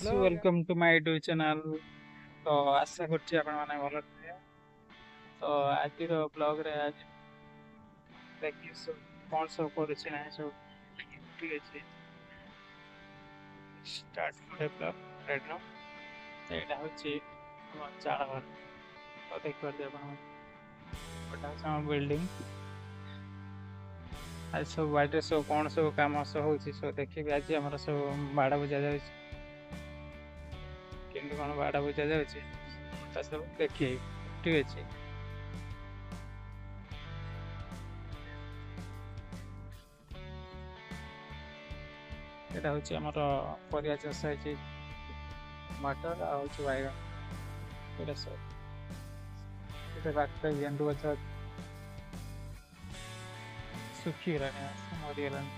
So welcome to my YouTube channel. तो आशा करछि आपण माने भलो थे। तो आज रो ब्लॉग रे आज देखि सो कोन सब करूछि ना सब ठीक अछि। स्टार्ट करे ब्लॉग राइट नाउ। एटा होछि हमर चाळ घर। तो देख परदे आपण बटा सम बिल्डिंग आज सब बाटे सब कोन सब काम सब होछि सब देखि आज हमर सब बाड़ा बुझा जाउछि। केमती कोन बाड़ा बुझा जाउछि ता सब देखि ठीक अछि। এটা হচ্ছে আমার ପରିବା ଚାଷ ହେଇଛି ମଟର ଆଉ ହଉଛି ବାଇଗଣ ଏଇଟା ସବୁ ଏଇଟା ପାଖରେ ଗେଣ୍ଡୁ ଗଛ ଶୁଖିଗଲାଣି ମରିଗଲାଣି।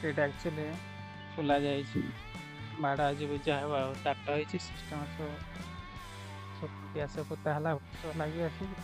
ସେଇଟା ଆକ୍ଚୁଆଲି ଖୋଲା ଯାଇଛି ଭାଡ଼ା ଆଜି ବୁଝା ହେବ ଆଉ ଚାରିଟା ହେଇଛି ସିଷ୍ଟମ ସବୁ ସବୁ ଗ୍ୟାସ ପୋତା ହେଲା ସବୁ ଲାଗି ଆସିକି